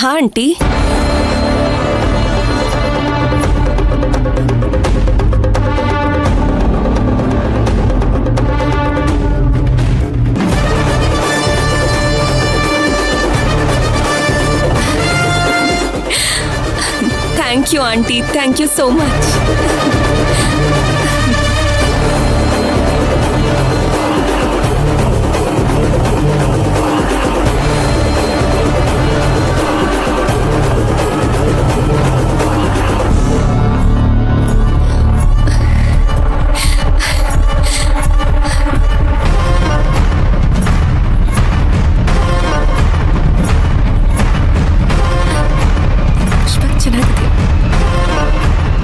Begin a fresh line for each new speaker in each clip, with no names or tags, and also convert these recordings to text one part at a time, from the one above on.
ಹಾ aunty. Thank you aunty, thank you so much.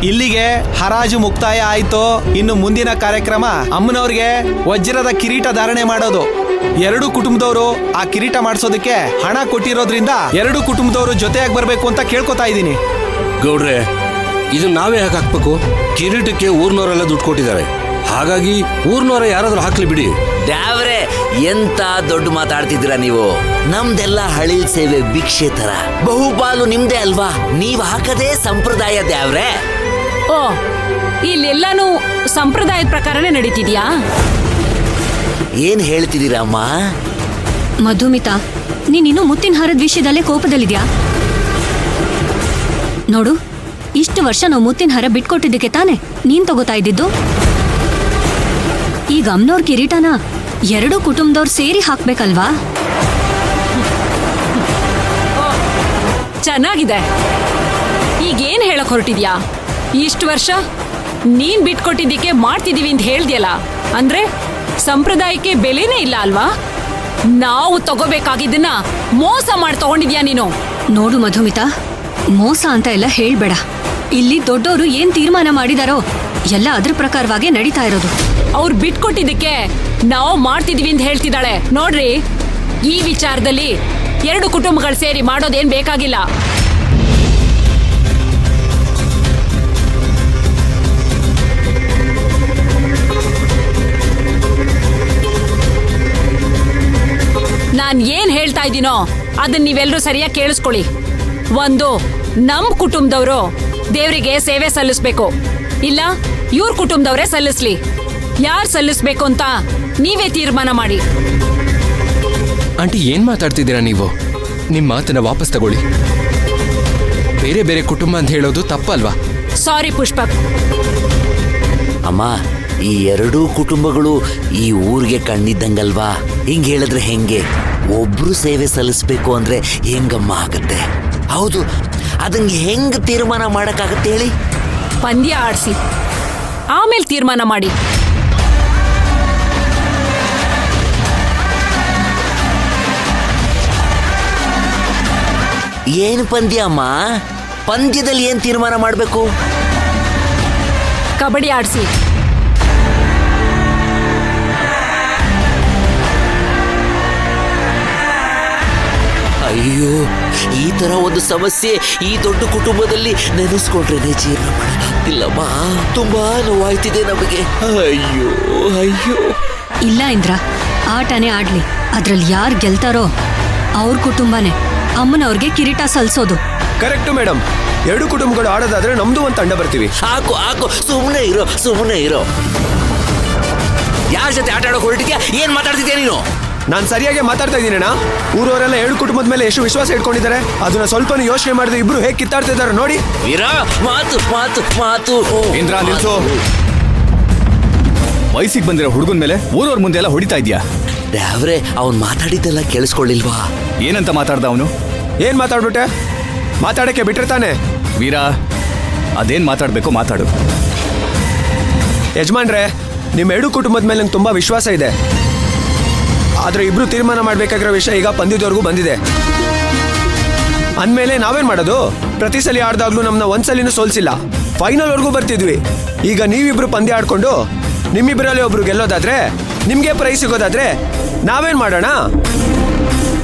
ಇಲ್ಲಿಗೆ ಹರಾಜು ಮುಕ್ತಾಯ ಆಯ್ತು. ಇನ್ನು ಮುಂದಿನ ಕಾರ್ಯಕ್ರಮ ಅಮ್ಮನವ್ರಿಗೆ ವಜ್ರದ ಕಿರೀಟ ಧಾರಣೆ ಮಾಡೋದು. ಎರಡು ಕುಟುಂಬದವರು ಆ ಕಿರೀಟ ಮಾಡಿಸೋದಕ್ಕೆ ಹಣ ಕೊಟ್ಟಿರೋದ್ರಿಂದ ಎರಡು ಕುಟುಂಬದವರು ಜೊತೆಯಾಗಿ ಬರ್ಬೇಕು ಅಂತ ಕೇಳ್ಕೊತಾ ಇದ್ದೀನಿ.
ಗೌಡ್ರೆ, ಇದು ನಾವೇ ಯಾಕೆ ಹಾಕ್ಬೇಕು? ಕಿರೀಟಕ್ಕೆ ಊರ್ನವರೆಲ್ಲ ದುಡ್ಡು ಕೊಟ್ಟಿದ್ದಾರೆ, ಹಾಗಾಗಿ ಊರ್ನವರ ಯಾರಾದ್ರೂ ಹಾಕ್ಲಿ ಬಿಡಿ.
ದ್ಯಾವ್ರೆ, ಎಂತ ದೊಡ್ಡ ಮಾತಾಡ್ತಿದ್ದೀರಾ ನೀವು? ನಮ್ದೆಲ್ಲ ಹಳಿಲ್ ಸೇವೆ ಭಿಕ್ಷೆ ತರ, ಬಹುಪಾಲು ನಿಮ್ದೇ ಅಲ್ವಾ? ನೀವ್ ಹಾಕದೇ ಸಂಪ್ರದಾಯ ದ್ಯಾವ್ರೆ.
ಓ, ಇಲ್ಲೆಲ್ಲಾನು ಸಂಪ್ರದಾಯದ ಪ್ರಕಾರನೇ ನಡೀತಿದ್ಯಾ?
ಏನ್ ಹೇಳ್ತಿದ್ದೀರಮ್ಮ?
ಮಧುಮಿತಾ, ನೀನಿನ್ನು ಮುತ್ತಿನ ಹಾರದ ವಿಷಯದಲ್ಲೇ ಕೋಪದಲ್ಲಿದ್ಯಾ? ನೋಡು, ಇಷ್ಟು ವರ್ಷ ನಾವು ಮುತ್ತಿನ ಹಾರ ಬಿಟ್ಕೊಟ್ಟಿದ್ದಕ್ಕೆ ತಾನೆ ನೀನ್ ತಗೋತಾ ಇದ್ದಿದ್ದು. ಈಗ ಅಮ್ಮನವ್ರ ಕಿರೀಟನ ಎರಡೂ ಕುಟುಂಬದವ್ರು ಸೇರಿ ಹಾಕ್ಬೇಕಲ್ವಾ?
ಚೆನ್ನಾಗಿದೆ. ಈಗೇನ್ ಹೇಳಕ್ ಹೊರಟಿದ್ಯಾ? ಇಷ್ಟು ವರ್ಷ ನೀನ್ ಬಿಟ್ಕೊಟ್ಟಿದ್ದಕ್ಕೆ ಮಾಡ್ತಿದೀವಿ ಅಂತ ಹೇಳ್ದ್ಯಲ್ಲ, ಅಂದ್ರೆ ಸಂಪ್ರದಾಯಕ್ಕೆ ಬೆಲೆನೇ ಇಲ್ಲ ಅಲ್ವಾ? ನಾವು ತಗೋಬೇಕಾಗಿದ್ದನ್ನ ಮೋಸ ಮಾಡಿ ತಗೊಂಡಿದ್ಯಾ ನೀನು.
ನೋಡು ಮಧುಮಿತಾ, ಮೋಸ ಅಂತ ಎಲ್ಲ ಹೇಳ್ಬೇಡ. ಇಲ್ಲಿ ದೊಡ್ಡವರು ಏನ್ ತೀರ್ಮಾನ ಮಾಡಿದಾರೋ ಎಲ್ಲ ಅದ್ರ ಪ್ರಕಾರವಾಗೇ ನಡೀತಾ ಇರೋದು.
ಅವ್ರು ಬಿಟ್ಕೊಟ್ಟಿದ್ದಕ್ಕೆ ನಾವು ಮಾಡ್ತಿದೀವಿ ಅಂತ ಹೇಳ್ತಿದ್ದಾಳೆ. ನೋಡ್ರಿ, ಈ ವಿಚಾರದಲ್ಲಿ ಎರಡು ಕುಟುಂಬಗಳು ಸೇರಿ ಮಾಡೋದೇನ್ ಬೇಕಾಗಿಲ್ಲ. ನಾನ್ ಏನ್ ಹೇಳ್ತಾ ಇದ್ದೀನೋ ಅದನ್ನ ನೀವೆಲ್ಲರೂ ಸರಿಯಾಗಿ ಕೇಳಿಸ್ಕೊಳ್ಳಿ. ಒಂದು, ನಮ್ ಕುಟುಂಬದವರು ದೇವರಿಗೆ ಸೇವೆ ಸಲ್ಲಿಸ್ಬೇಕು, ಇಲ್ಲ ಇವ್ರ ಕುಟುಂಬದವರೇ ಸಲ್ಲಿಸ್ಲಿ. ಯಾರು ಸಲ್ಲಿಸ್ಬೇಕು ಅಂತ ನೀವೇ ತೀರ್ಮಾನ ಮಾಡಿ.
ಆಂಟಿ, ಏನ್ ಮಾತಾಡ್ತಿದ್ದೀರಾ ನೀವು? ನಿಮ್ ಮಾತನ್ನ ವಾಪಸ್ ತಗೊಳ್ಳಿ. ಬೇರೆ ಬೇರೆ ಕುಟುಂಬ ಅಂತ ಹೇಳೋದು ತಪ್ಪಲ್ವಾ?
ಸಾರಿ ಪುಷ್ಪಕ್.
ಅಮ್ಮ, ಈ ಎರಡೂ ಕುಟುಂಬಗಳು ಈ ಊರಿಗೆ ಕಣ್ಣಿದ್ದಂಗಲ್ವಾ? ಹಿಂಗ್ ಹೇಳಿದ್ರೆ ಹೆಂಗೆ? ಒಬ್ರು ಸೇವೆ ಸಲ್ಲಿಸ್ಬೇಕು ಅಂದ್ರೆ ಹೆಂಗಮ್ಮ ಆಗತ್ತೆ? ಹೌದು, ಅದನ್ನ ಹೆಂಗ್ ತೀರ್ಮಾನ ಮಾಡಕ್ಕಾಗತ್ತೆ ಹೇಳಿ?
ಪಂದ್ಯ ಆಡಿಸಿ ಆಮೇಲೆ ತೀರ್ಮಾನ ಮಾಡಿ.
ಏನು ಪಂದ್ಯ ಅಮ್ಮ? ಪಂದ್ಯದಲ್ಲಿ ಏನ್ ತೀರ್ಮಾನ ಮಾಡ್ಬೇಕು?
ಕಬಡ್ಡಿ ಆಡಿಸಿ.
ಅಯ್ಯೋ, ಈ ತರ ಒಂದು ಸಮಸ್ಯೆ ಈ ದೊಡ್ಡ ಕುಟುಂಬದಲ್ಲಿ ನೆನೆಸ್ಕೊಂಡ್ರೇನೆ ಜೀರ್ಣ ಮಾಡಕ್ಕಾಗ್ತಿಲ್ಲಮ್ಮ. ತುಂಬಾ ನೋವಾಯ್ತಿದೆ ನಮಗೆ. ಅಯ್ಯೋ ಅಯ್ಯೋ.
ಇಲ್ಲ ಇಂದ್ರ, ಆಟನೇ ಆಡ್ಲಿ. ಅದ್ರಲ್ಲಿ ಯಾರು ಗೆಲ್ತಾರೋ ಅವ್ರ ಕುಟುಂಬನೇ ಅಮ್ಮನವ್ರಿಗೆ ಕಿರೀಟ ಸಲ್ಸೋದು.
Correct madam. ಎರಡು ಕುಟುಂಬಗಳು ಆಡೋದಾದ್ರೆ ನಮ್ದು ಒಂದು ತಂಡ ಬರ್ತೀವಿ.
ಹಾಕು ಹಾಕು, ಸುಮ್ಮನೆ ಇರೋ, ಸುಮ್ಮನೆ ಇರೋ. ಯಾರ ಜೊತೆ ಆಟ ಆಡೋಕೆ ಹೊರಟಿದ್ಯಾ? ಏನ್ ಮಾತಾಡ್ತಿದ್ಯಾ ನೀನು?
ನಾನು ಸರಿಯಾಗಿ ಮಾತಾಡ್ತಾ ಇದ್ದೀನಣ್ಣ. ಊರವರೆಲ್ಲ ಎರಡು ಕುಟುಂಬದ ಮೇಲೆ ಎಷ್ಟು ವಿಶ್ವಾಸ ಇಟ್ಕೊಂಡಿದ್ದಾರೆ, ಅದನ್ನ ಸ್ವಲ್ಪ ಯೋಚನೆ ಮಾಡಿದ್ರೆ ಇಬ್ರು ಹೇಗೆ ಕಿತ್ತಾಡ್ತಿದ್ದಾರೆ ನೋಡಿ.
ವೀರಾ, ಮಾತು ಮಾತು ಮಾತು.
ಇಂದ್ರ, ನಿಲ್ಸು. ವಯಸ್ಸಿಗೆ ಬಂದಿರೋ ಹುಡುಗನ ಮೇಲೆ ಊರವ್ರ ಮುಂದೆ ಎಲ್ಲ ಹೊಡಿತಾ ಇದ್ಯಾ?
ದ್ಯಾವ್ರೆ, ಅವನ್ ಮಾತಾಡಿದ್ದೆಲ್ಲ ಕೇಳಿಸ್ಕೊಳ್ಳಿಲ್ವಾ?
ಏನಂತ ಮಾತಾಡ್ದ ಅವನು?
ಏನ್ ಮಾತಾಡ್ಬಿಟ್ಟೆ? ಮಾತಾಡಕ್ಕೆ ಬಿಟ್ಟಿರ್ತಾನೆ.
ವೀರಾ, ಅದೇನ್ ಮಾತಾಡ್ಬೇಕು ಮಾತಾಡು.
ಯಜಮಾನ್ರೆ, ನಿಮ್ಮ ಎರಡು ಕುಟುಂಬದ ಮೇಲೆ ನಂಗೆ ತುಂಬಾ ವಿಶ್ವಾಸ ಇದೆ. ಆದ್ರೆ ಇಬ್ರು ತೀರ್ಮಾನ ಮಾಡ್ಬೇಕಾಗಿರೋ ವಿಷಯ ಈಗ ಪಂದ್ಯದವರೆಗೂ ಬಂದಿದೆ ಅಂದ್ಮೇಲೆ ನಾವೇನ್ ಮಾಡೋದು? ಪ್ರತಿ ಸಲ ಆಡ್ದಾಗ್ಲೂ ನಮ್ನ ಒಂದ್ಸಲಿನೂ ಸೋಲ್ಸಿಲ್ಲ. ಫೈನಲ್ ವರ್ಗೂ ಬರ್ತಿದ್ವಿ. ಈಗ ನೀವಿಬ್ರು ಪಂದ್ಯ ಆಡ್ಕೊಂಡು ನಿಮ್ಮಿಬ್ಬರಲ್ಲಿ ಒಬ್ರು ಗೆಲ್ಲೋದಾದ್ರೆ, ನಿಮ್ಗೆ ಪ್ರೈಸ್ ಸಿಗೋದಾದ್ರೆ ನಾವೇನ್ ಮಾಡೋಣ?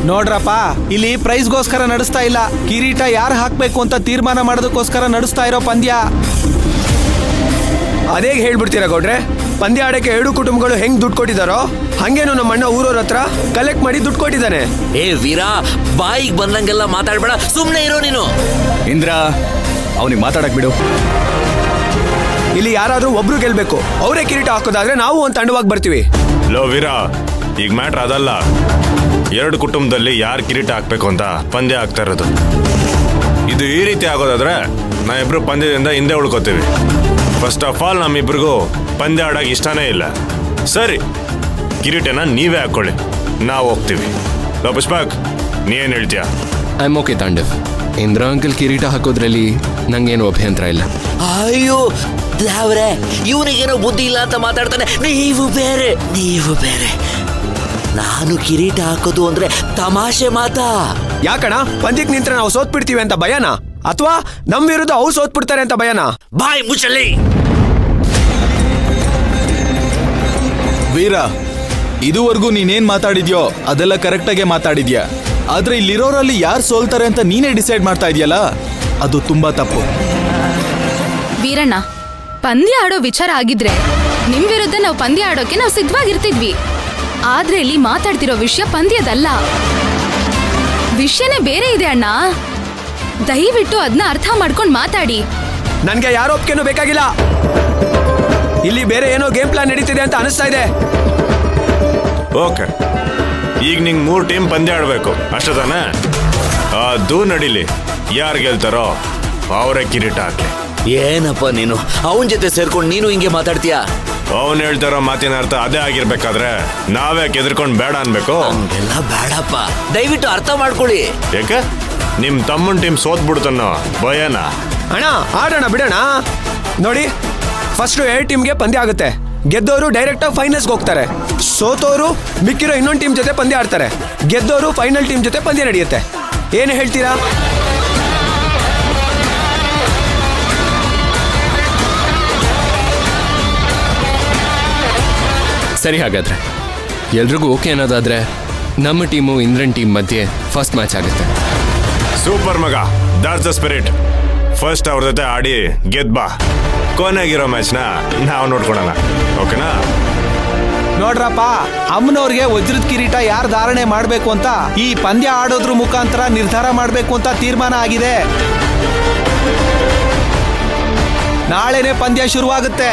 ನೋಡ್ರಪ್ಪ, ಇಲ್ಲಿ ಪ್ರೈಸ್ಗೋಸ್ಕರ ನಡೆಸ್ತಾ ಇಲ್ಲ, ಕಿರೀಟ ಯಾರು ಹಾಕ್ಬೇಕು ಅಂತ ತೀರ್ಮಾನ ಮಾಡೋದಕ್ಕೋಸ್ಕರ ನಡೆಸ್ತಾ ಇರೋ ಪಂದ್ಯ. ಅದೇ ಹೇಳ್ಬಿಡ್ತೀರಾ ಗೌಡ್ರೆ? ಪಂದ್ಯ ಆಡಕ್ಕೆ ಎರಡು ಕುಟುಂಬಗಳು ಹೆಂಗ್ ದುಡ್ಡು ಕೊಟ್ಟಿದಾರೋ ಹಂಗೇನು ನಮ್ಮ ಅಣ್ಣ ಊರವ್ರ ಹತ್ರ ಕಲೆಕ್ಟ್ ಮಾಡಿ ದುಡ್ಡು ಕೊಟ್ಟಿದ್ದಾನೆ.
ಏ ವೀರಾ, ಬಾಯಿಗೆ ಬಂದಂಗೆಲ್ಲ ಮಾತಾಡ್ಬೇಡ, ಸುಮ್ನೆ ಇರೋ ನೀನು.
ಇಂದ್ರ, ಅವನಿಗೆ ಮಾತಾಡಕ್ ಬಿಡು.
ಇಲ್ಲಿ ಯಾರಾದ್ರೂ ಒಬ್ರು ಗೆಲ್ಬೇಕು. ಅವರೇ ಕಿರೀಟ ಹಾಕೋದಾದ್ರೆ ನಾವು ಒಂದು ತಂಡವಾಗಿ ಬರ್ತೀವಿ.
ಲೋ ವೀರಾ, ಈಗ ಮ್ಯಾಟ್ರ್ ಅದಲ್ಲ. ಎರಡು ಕುಟುಂಬದಲ್ಲಿ ಯಾರು ಕಿರೀಟ ಹಾಕ್ಬೇಕು ಅಂತ ಪಂದ್ಯ ಆಗ್ತಾ ಇರೋದು. ಇದು ಈ ರೀತಿ ಆಗೋದಾದ್ರೆ ನಾವಿಬ್ರು ಪಂದ್ಯದಿಂದ ಹಿಂದೆ ಉಳ್ಕೋತೀವಿ. ಫಸ್ಟ್ ಆಫ್ ಆಲ್ ನಮ್ಮಿಬ್ರಿಗೂ ಪಂದ್ಯ ಆಡೋಕೆ ಇಷ್ಟನೇ ಇಲ್ಲ. ಸರಿ, ಕಿರೀಟನ ನೀವೇ ಹಾಕೊಳ್ಳಿ, ನಾವು ಹೋಗ್ತೀವಿ. ಲೋ ಪುಷ್ಪಕ್, ನೀ ಏನ್ ಹೇಳ್ತೀಯ?
I am okay Tandav. Indra uncle ಕಿರೀಟ ಹಾಕೋದ್ರಲ್ಲಿ ನಂಗೇನು ಅಭ್ಯಂತರ ಇಲ್ಲ.
ಅಯ್ಯೋ ದ್ಯಾವ್ರೆ, ಇವನಿಗೇನೋ ಬುದ್ಧಿ ಇಲ್ಲ ಅಂತ ಮಾತಾಡ್ತಾನೆ. ನೀವು ಬೇರೆ, ನೀವು ಬೇರೆ. ನಾನು ಕಿರೀಟ ಹಾಕೋದು ಅಂದ್ರೆ ತಮಾಷೆ ಮಾತಾ?
ಯಾಕಣ ಪಂದ್ಯಕ್ಕೆ ನಿಂತ್ರೆ ನಾವು ಸೋತ್ ಬಿಡ್ತೀವಿ ಅಂತ ಭಯನಾ, ಅಥವಾ ನಮ್ ವಿರುದ್ಧ ಅವ್ರು ಸೋತ್ ಬಿಡ್ತಾರೆ ಅಂತ ಭಯನಾ?
ಬಾಯ್ ಮುಚ್ಚಲಿ.
ವೀರ, ಇದುವರೆಗೂ ನೀನೇನ್ ಮಾತಾಡಿದ್ಯೋ ಅದೆಲ್ಲ ಕರೆಕ್ಟಾಗೆ ಮಾತಾಡಿದ್ಯಾ. ಆದ್ರೆ ಇಲ್ಲಿರೋರಲ್ಲಿ ಯಾರು ಸೋಲ್ತಾರೆ ಅಂತ ನೀನೇ ಡಿಸೈಡ್ ಮಾಡ್ತಾ ಇದೆಯಲ್ಲ, ಅದು ತುಂಬಾ ತಪ್ಪು.
ವೀರಣ್ಣ, ಪಂದ್ಯ ಆಡೋ ವಿಚಾರ ಆಗಿದ್ರೆ ನಿಮ್ ವಿರುದ್ಧ ನಾವು ಪಂದ್ಯ ಆಡೋಕೆ ನಾವು ಸಿದ್ಧವಾಗಿರ್ತಿದ್ವಿ. ಆದ್ರೆ ಇಲ್ಲಿ ಮಾತಾಡ್ತಿರೋ ವಿಷಯ ಪಂದ್ಯದಲ್ಲ, ವಿಷಯನೇ ಬೇರೆ ಇದೆ ಅಣ್ಣ. ದಯವಿಟ್ಟು ಅದನ್ನ ಅರ್ಥ ಮಾಡ್ಕೊಂಡು ಮಾತಾಡಿ.
ನನ್ಗೆ ಯಾರ ಒಪ್ಪಿಗೆನೂ ಬೇಕಾಗಿಲ್ಲ. ಇಲ್ಲಿ ಬೇರೆ ಏನೋ ಗೇಮ್ ಪ್ಲಾನ್ ನಡೀತಿದೆ ಅಂತ ಅನಿಸ್ತಾ ಇದೆ.
ಓಕೆ, ಈಗ ನಿಂಗೆ 3 ಟೀಮ್ ಪಂದ್ಯ ಆಡಬೇಕು ಅಷ್ಟೇ ತಾನೆ? ಅದು ನಡೀಲಿ. ಯಾರು ಗೆಲ್ತಾರೋ ಅವರೇ ಕಿರೀಟ ಹಾಕಿ.
ಏನಪ್ಪ ನೀನು ಅವನ ಜೊತೆ ಸೇರ್ಕೊಂಡು ನೀನು ಹಿಂಗೆ ಮಾತಾಡ್ತೀಯಾ?
ಅವನು ಹೇಳ್ತಾರೋ ಮಾತಿನ ಅರ್ಥ ಅದೇ ಆಗಿರ್ಬೇಕಾದ್ರೆ ನಾವೇ ಕೆದರ್ಕೊಂಡು ಬೇಡ ಅನ್ಬೇಕು?
ಹಂಗೆಲ್ಲ ಬೇಡಪ್ಪ, ದಯವಿಟ್ಟು ಅರ್ಥ ಮಾಡ್ಕೊಳ್ಳಿ.
ಯಾಕೆ ನಿಮ್ ತಮ್ಮನ್ ಟೀಮ್ ಸೋತ್ ಬಿಡ್ತನ್ನೋ ಭಯನ?
ಅಣ್ಣ ಆಡೋಣ ಬಿಡೋಣ. ನೋಡಿ, ಫಸ್ಟ್ 2 ಟೀಮ್ಗೆ ಪಂದ್ಯ ಆಗುತ್ತೆ. ಗೆದ್ದವರು ಡೈರೆಕ್ಟ್ ಆಗಿ ಫೈನಲ್ಸ್ಗೆ ಹೋಗ್ತಾರೆ. ಸೋತವರು ಮಿಕ್ಕಿರೋ ಇನ್ನೊಂದು ಟೀಮ್ ಜೊತೆ ಪಂದ್ಯ ಆಡ್ತಾರೆ. ಗೆದ್ದವರು ಫೈನಲ್ ಟೀಮ್ ಜೊತೆ ಪಂದ್ಯ ನಡೆಯುತ್ತೆ. ಏನು ಹೇಳ್ತೀರಾ?
ಸರಿ, ಹಾಗಾದ್ರೆ ಎಲ್ರಿಗೂ ಓಕೆ ಅನ್ನೋದಾದ್ರೆ ನಮ್ಮ ಟೀಮು ಇಂದ್ರನ್ ಟೀಮ್ ಮಧ್ಯೆ ಫಸ್ಟ್ ಮ್ಯಾಚ್ ಆಗುತ್ತೆ.
ಸೂಪರ್ ಮಗ, ದಾಟ್ಸ್ ದ ಸ್ಪಿರಿಟ್. ಫಸ್ಟ್ ಅವ್ರ ಜೊತೆ ಆಡಿ ಗೆದ್ ಬಾ. ಕೊನೆಗಿರೋ ಮ್ಯಾಚ್ನ ನಾವು ನೋಡ್ಕೊಳೋಣ, ಓಕೆನಾ?
ನೋಡ್ರಪ್ಪ, ಅಮ್ಮನವ್ರಿಗೆ ವಜ್ರದ ಕಿರೀಟ ಯಾರು ಧಾರಣೆ ಮಾಡ್ಬೇಕು ಅಂತ ಈ ಪಂದ್ಯ ಆಡೋದ್ರ ಮುಖಾಂತರ ನಿರ್ಧಾರ ಮಾಡ್ಬೇಕು ಅಂತ ತೀರ್ಮಾನ ಆಗಿದೆ. ನಾಳೆನೆ ಪಂದ್ಯ ಶುರುವಾಗುತ್ತೆ.